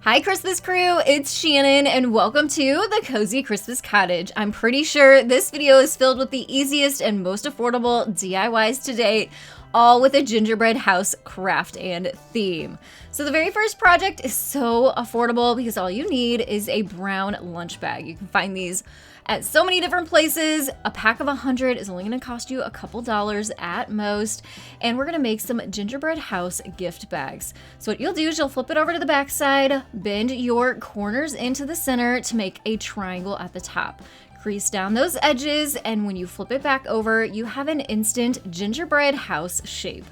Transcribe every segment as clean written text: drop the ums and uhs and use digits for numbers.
Hi Christmas crew, it's Shannon and welcome to the Cozy Christmas Cottage. I'm pretty sure this video is filled with the easiest and most affordable DIYs to date, all with a gingerbread house craft and theme. So the very first project is so affordable because all you need is a brown lunch bag. You can find these at so many different places. A pack of 100 is only going to cost you a couple dollars at most. And we're going to make some gingerbread house gift bags. So what you'll do is you'll flip it over to the back side, bend your corners into the center to make a triangle at the top. Crease down those edges, and when you flip it back over, you have an instant gingerbread house shape.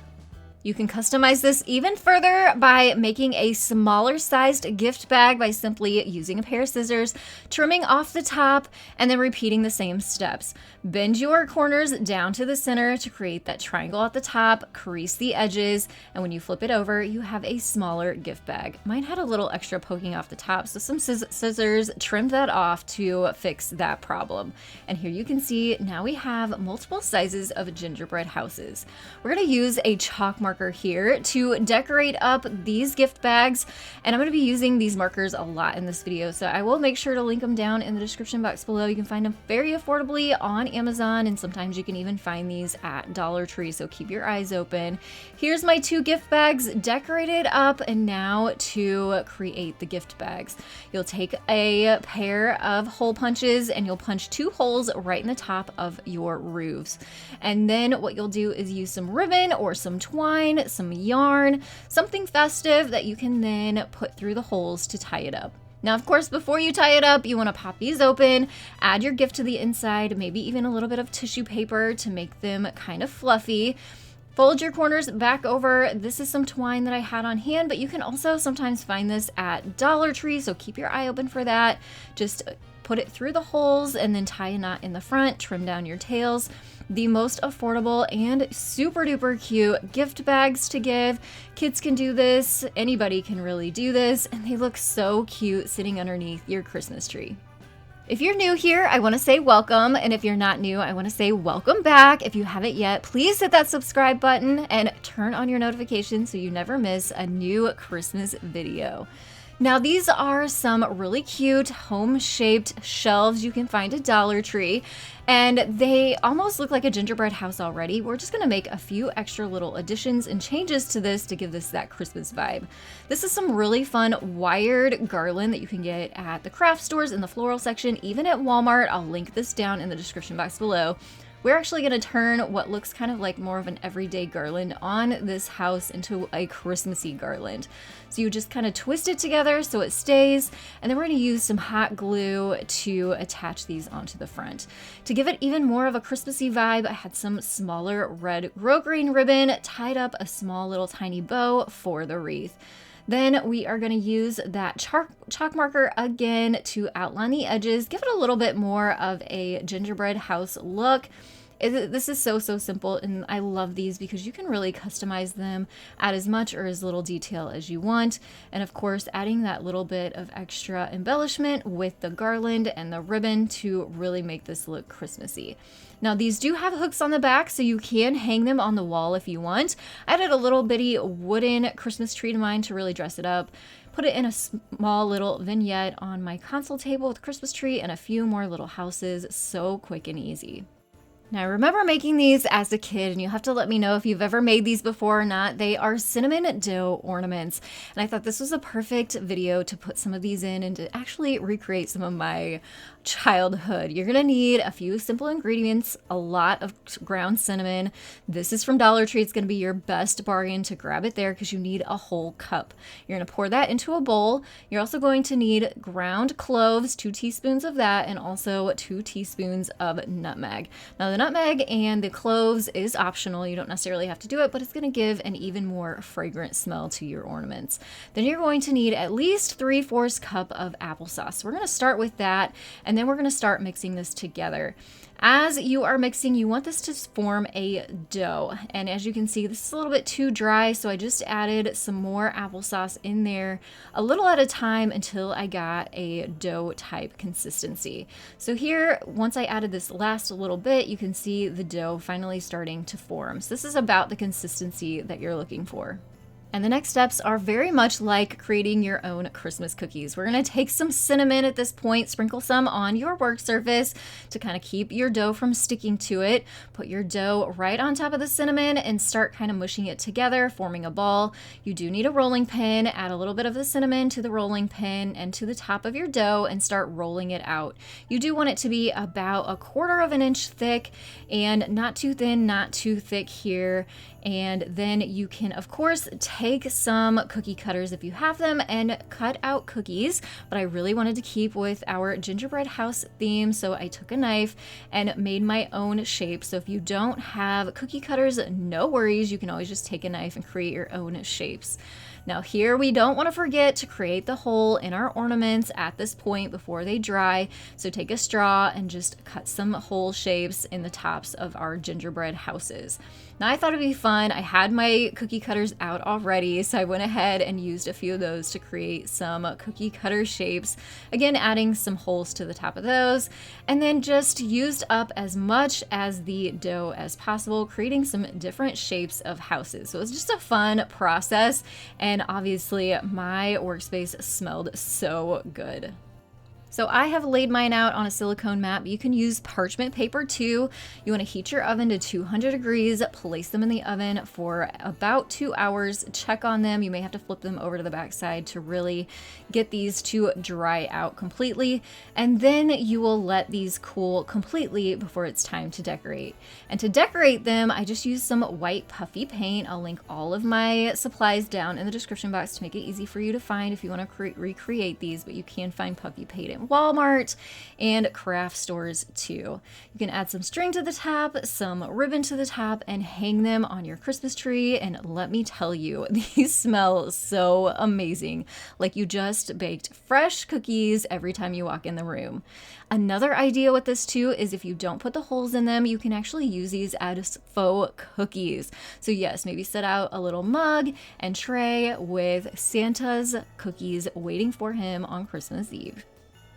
You can customize this even further by making a smaller sized gift bag by simply using a pair of scissors, trimming off the top, and then repeating the same steps. Bend your corners down to the center to create that triangle at the top, crease the edges, and when you flip it over, you have a smaller gift bag. Mine had a little extra poking off the top, so some scissors trimmed that off to fix that problem. And here you can see now we have multiple sizes of gingerbread houses. We're going to use a chalk marker here to decorate up these gift bags, and I'm going to be using these markers a lot in this video, so I will make sure to link them down in the description box below. You can find them very affordably on Amazon, and sometimes you can even find these at Dollar Tree, so keep your eyes open. Here's my two gift bags decorated up, and now to create the gift bags. You'll take a pair of hole punches and you'll punch two holes right in the top of your roofs, and then what you'll do is use some ribbon or some twine, some yarn, something festive that you can then put through the holes to tie it up. Now, of course, before you tie it up, you want to pop these open, add your gift to the inside, maybe even a little bit of tissue paper to make them kind of fluffy. Fold your corners back over. This is some twine that I had on hand, but you can also sometimes find this at Dollar Tree, so keep your eye open for that. Just put it through the holes and then tie a knot in the front, trim down your tails. The most affordable and super duper cute gift bags to give. Kids can do this, anybody can really do this, and they look so cute sitting underneath your Christmas tree. If you're new here, I want to say welcome, and if you're not new, I want to say welcome back. If you haven't yet, please hit that subscribe button and turn on your notifications so you never miss a new Christmas video. Now, these are some really cute home-shaped shelves you can find at Dollar Tree, and they almost look like a gingerbread house already. We're just gonna make a few extra little additions and changes to this to give this that Christmas vibe. This is some really fun wired garland that you can get at the craft stores in the floral section, even at Walmart. I'll link this down in the description box below. We're actually going to turn what looks kind of like more of an everyday garland on this house into a Christmassy garland. So you just kind of twist it together so it stays, and then we're going to use some hot glue to attach these onto the front. To give it even more of a Christmassy vibe, I had some smaller red grosgrain ribbon, tied up a small little tiny bow for the wreath. Then we are going to use that chalk marker again to outline the edges, give it a little bit more of a gingerbread house look. This is so simple, and I love these because you can really customize them, add as much or as little detail as you want, and of course adding that little bit of extra embellishment with the garland and the ribbon to really make this look Christmassy. Now, these do have hooks on the back, so you can hang them on the wall if you want. I added a little bitty wooden Christmas tree to mine to really dress it up. Put it in a small little vignette on my console table with a Christmas tree and a few more little houses. So quick and easy. Now, I remember making these as a kid, and you'll have to let me know if you've ever made these before or not. They are cinnamon dough ornaments, and I thought this was a perfect video to put some of these in and to actually recreate some of my childhood. You're gonna need a few simple ingredients, a lot of ground cinnamon. This is from Dollar Tree. It's gonna be your best bargain to grab it there because you need a whole cup. You're gonna pour that into a bowl. You're also going to need ground cloves, 2 teaspoons of that, and also 2 teaspoons of nutmeg. Now, the nutmeg and the cloves is optional. You don't necessarily have to do it, but it's gonna give an even more fragrant smell to your ornaments. Then you're going to need at least 3/4 cup of applesauce. We're gonna start with that, and then we're going to start mixing this together. As you are mixing, you want this to form a dough, and as you can see, this is a little bit too dry, so I just added some more applesauce in there a little at a time until I got a dough type consistency. So here, once I added this last little bit, you can see the dough finally starting to form. So this is about the consistency that you're looking for. And the next steps are very much like creating your own Christmas cookies. We're going to take some cinnamon at this point, sprinkle some on your work surface to kind of keep your dough from sticking to it. Put your dough right on top of the cinnamon and start kind of mushing it together, forming a ball. You do need a rolling pin. Add a little bit of the cinnamon to the rolling pin and to the top of your dough and start rolling it out. You do want it to be about 1/4 of an inch thick and not too thin, not too thick here. And then you can, of course, take some cookie cutters if you have them and cut out cookies. But I really wanted to keep with our gingerbread house theme, so I took a knife and made my own shape. So if you don't have cookie cutters, no worries. You can always just take a knife and create your own shapes. Now here we don't want to forget to create the hole in our ornaments at this point before they dry. So take a straw and just cut some hole shapes in the tops of our gingerbread houses. Now I thought it'd be fun. I had my cookie cutters out already, so I went ahead and used a few of those to create some cookie cutter shapes. Again, adding some holes to the top of those, and then just used up as much as the dough as possible, creating some different shapes of houses. So it was just a fun process, and obviously my workspace smelled so good. So I have laid mine out on a silicone mat, but you can use parchment paper too. You want to heat your oven to 200 degrees, place them in the oven for about 2 hours, check on them. You may have to flip them over to the back side to really get these to dry out completely. And then you will let these cool completely before it's time to decorate. And to decorate them, I just used some white puffy paint. I'll link all of my supplies down in the description box to make it easy for you to find if you want to recreate these, but you can find puffy paint in Walmart and craft stores too. You can add some string to the top, some ribbon to the top, and hang them on your Christmas tree. And let me tell you, these smell so amazing. Like you just baked fresh cookies every time you walk in the room. Another idea with this too is if you don't put the holes in them, you can actually use these as faux cookies. So yes, maybe set out a little mug and tray with Santa's cookies waiting for him on Christmas Eve.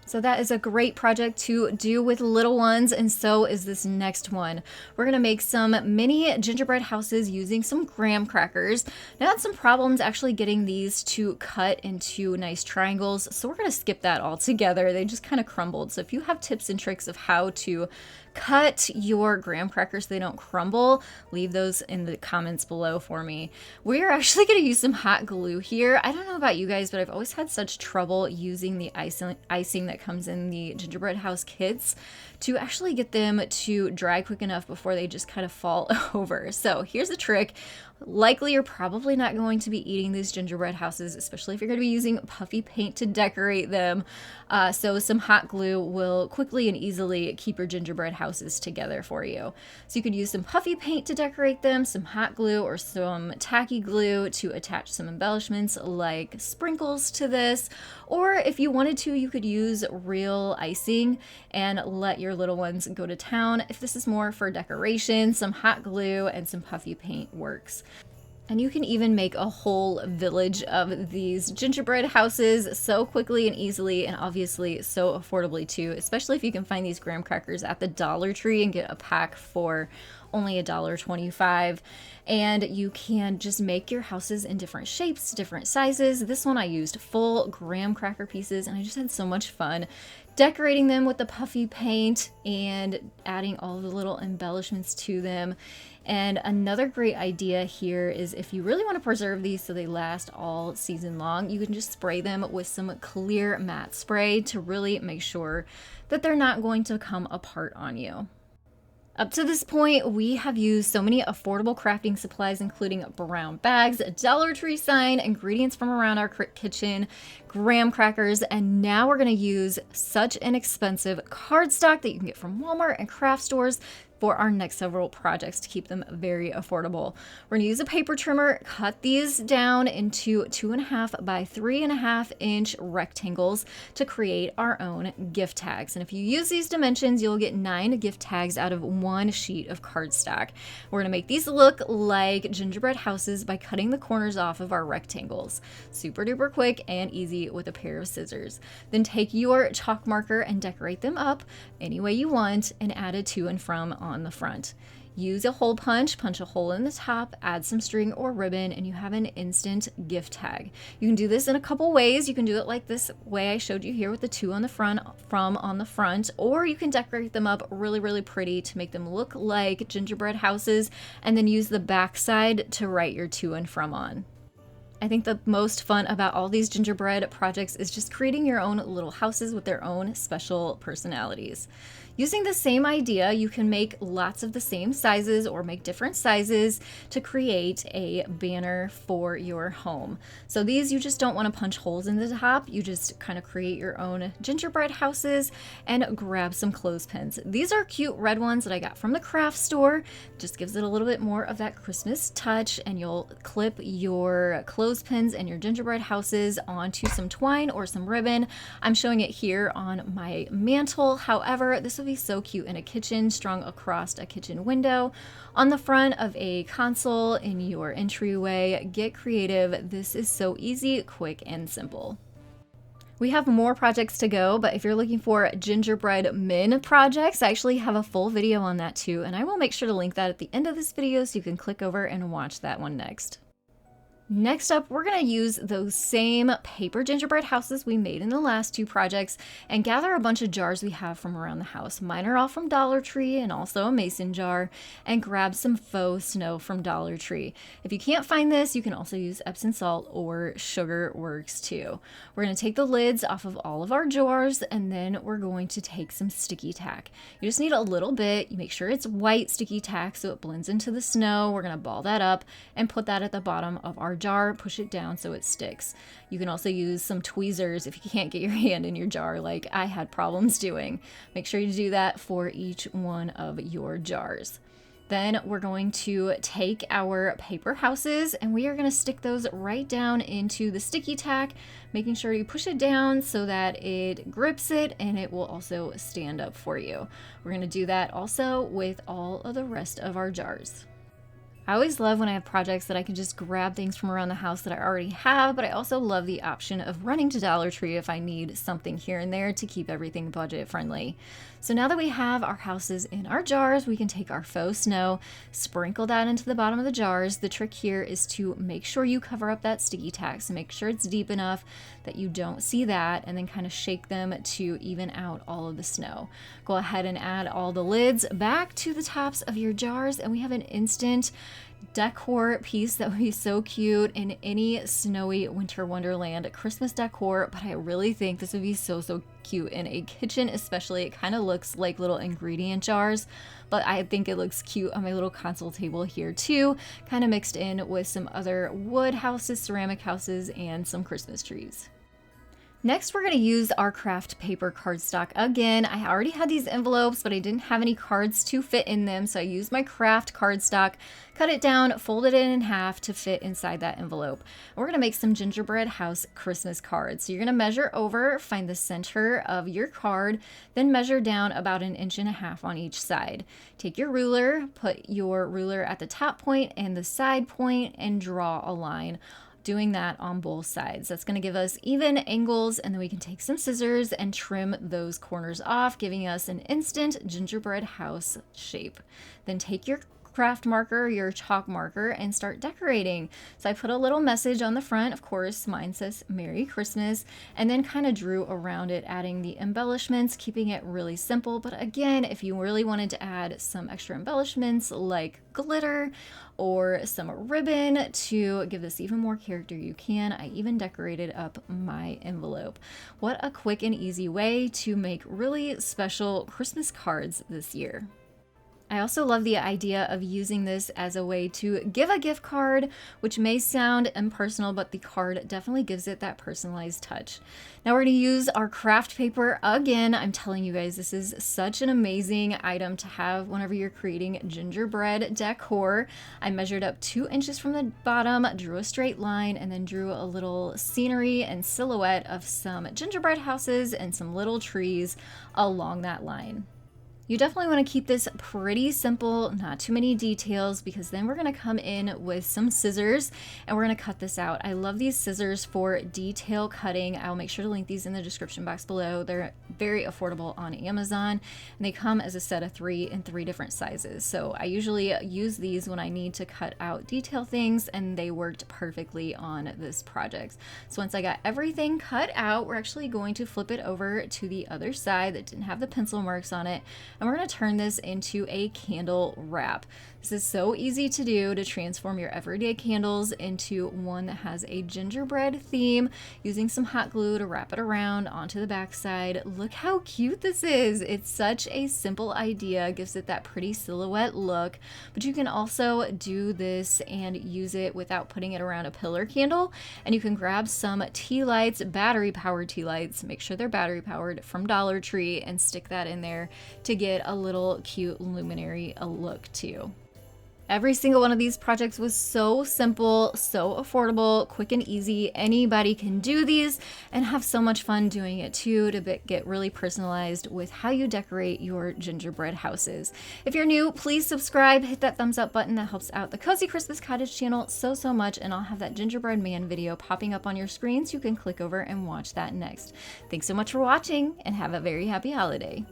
So that is a great project to do with little ones, and so is this next one. We're gonna make some mini gingerbread houses using some graham crackers. Now I had some problems actually getting these to cut into nice triangles, so we're gonna skip that altogether. They just kind of crumbled. So if you have tips and tricks of how to cut your graham crackers so they don't crumble, leave those in the comments below for me. We're actually going to use some hot glue here. I don't know about you guys, but I've always had such trouble using the icing that comes in the gingerbread house kits to actually get them to dry quick enough before they just kind of fall over. So here's the trick. Likely you're probably not going to be eating these gingerbread houses, especially if you're going to be using puffy paint to decorate them. So some hot glue will quickly and easily keep your gingerbread houses together for you. So you could use some puffy paint to decorate them, some hot glue or some tacky glue to attach some embellishments like sprinkles to this. Or if you wanted to, you could use real icing and let your little ones go to town. If this is more for decoration, some hot glue and some puffy paint works. And you can even make a whole village of these gingerbread houses so quickly and easily, and obviously so affordably too, especially if you can find these graham crackers at the Dollar Tree and get a pack for only $1.25. And you can just make your houses in different shapes, different sizes. This one I used full graham cracker pieces, and I just had so much fun decorating them with the puffy paint and adding all the little embellishments to them. And another great idea here is if you really want to preserve these so they last all season long, you can just spray them with some clear matte spray to really make sure that they're not going to come apart on you. Up to this point, we have used so many affordable crafting supplies, including brown bags, a Dollar Tree sign, ingredients from around our kitchen, graham crackers, and now we're going to use such inexpensive cardstock that you can get from Walmart and craft stores for our next several projects to keep them very affordable. We're gonna use a paper trimmer, cut these down into 2.5 by 3.5 inch rectangles to create our own gift tags. And if you use these dimensions, you'll get 9 gift tags out of 1 sheet of cardstock. We're gonna make these look like gingerbread houses by cutting the corners off of our rectangles. Super duper quick and easy with a pair of scissors. Then take your chalk marker and decorate them up any way you want and add a to and from on the front. Use a hole punch a hole in the top, add some string or ribbon, and you have an instant gift tag. You can do this in a couple ways. You can do it like this way I showed you here with the two on the front, on the front, or you can decorate them up really, really pretty to make them look like gingerbread houses, and then use the back side to write your to and from on. I think the most fun about all these gingerbread projects is just creating your own little houses with their own special personalities. Using the same idea, you can make lots of the same sizes or make different sizes to create a banner for your home. So these, you just don't want to punch holes in the top. You just kind of create your own gingerbread houses and grab some clothespins. These are cute red ones that I got from the craft store. Just gives it a little bit more of that Christmas touch, and you'll clip your clothespins and your gingerbread houses onto some twine or some ribbon. I'm showing it here on my mantle. However, this would be so cute in a kitchen, strung across a kitchen window, on the front of a console, in your entryway. Get creative. This is so easy, quick, and simple. We have more projects to go, but if you're looking for gingerbread men projects, I actually have a full video on that too, and I will make sure to link that at the end of this video so you can click over and watch that one next. Next up, we're going to use those same paper gingerbread houses we made in the last two projects and gather a bunch of jars we have from around the house. Mine are all from Dollar Tree and also a mason jar, and grab some faux snow from Dollar Tree. If you can't find this, you can also use Epsom salt or sugar works too. We're going to take the lids off of all of our jars, and then we're going to take some sticky tack. You just need a little bit. You make sure it's white sticky tack so it blends into the snow. We're going to ball that up and put that at the bottom of our jar, push it down so it sticks. You can also use some tweezers if you can't get your hand in your jar like I had problems doing. Make sure you do that for each one of your jars. Then we're going to take our paper houses and we are going to stick those right down into the sticky tack, making sure you push it down so that it grips it and it will also stand up for you. We're going to do that also with all of the rest of our jars. I always love when I have projects that I can just grab things from around the house that I already have, but I also love the option of running to Dollar Tree if I need something here and there to keep everything budget friendly. So now that we have our houses in our jars, we can take our faux snow, sprinkle that into the bottom of the jars. The trick here is to make sure you cover up that sticky tack, so make sure it's deep enough that you don't see that, and then kind of shake them to even out all of the snow. Go ahead and add all the lids back to the tops of your jars, and we have an instant decor piece that would be so cute in any snowy winter wonderland Christmas decor. But I really think this would be so cute in a kitchen, especially. It kind of looks like little ingredient jars, but I think it looks cute on my little console table here too, kind of mixed in with some other wood houses, ceramic houses, and some Christmas trees. Next, we're going to use our craft paper cardstock again. I already had these envelopes, but I didn't have any cards to fit in them, so I used my craft cardstock, cut it down, folded it in half to fit inside that envelope. We're going to make some gingerbread house Christmas cards. So you're going to measure over, find the center of your card, then measure down about 1.5 inches on each side. Take your ruler, put your ruler at the top point and the side point, and draw a line. Doing that on both sides. That's going to give us even angles, and then we can take some scissors and trim those corners off, giving us an instant gingerbread house shape. Then take your craft marker, your chalk marker, and start decorating. So I put a little message on the front. Of course, mine says Merry Christmas, and then kind of drew around it, adding the embellishments, keeping it really simple. But again, if you really wanted to add some extra embellishments like glitter or some ribbon to give this even more character, you can. I even decorated up my envelope. What a quick and easy way to make really special Christmas cards this year. I also love the idea of using this as a way to give a gift card, which may sound impersonal, but the card definitely gives it that personalized touch. Now we're going to use our craft paper again. I'm telling you guys, this is such an amazing item to have whenever you're creating gingerbread decor. I measured up 2 inches from the bottom, drew a straight line, and then drew a little scenery and silhouette of some gingerbread houses and some little trees along that line. You definitely want to keep this pretty simple, not too many details, because then we're going to come in with some scissors and we're going to cut this out. I love these scissors for detail cutting. I'll make sure to link these in the description box below. They're very affordable on Amazon, and they come as a set of 3 in 3 different sizes. So I usually use these when I need to cut out detail things, and they worked perfectly on this project. So once I got everything cut out, we're actually going to flip it over to the other side that didn't have the pencil marks on it. And we're going to turn this into a candle wrap. This is so easy to do, to transform your everyday candles into one that has a gingerbread theme, using some hot glue to wrap it around onto the back side. Look how cute this is. It's such a simple idea, gives it that pretty silhouette look, but you can also do this and use it without putting it around a pillar candle. And you can grab some tea lights, battery powered tea lights, make sure they're battery powered, from Dollar Tree, and stick that in there to get a little cute luminary look too. Every single one of these projects was so simple, so affordable, quick and easy. Anybody can do these and have so much fun doing it too, to get really personalized with how you decorate your gingerbread houses. If you're new, please subscribe, hit that thumbs up button. That helps out the Cozy Christmas Cottage channel so much, and I'll have that gingerbread man video popping up on your screen so you can click over and watch that next. Thanks so much for watching, and have a very happy holiday.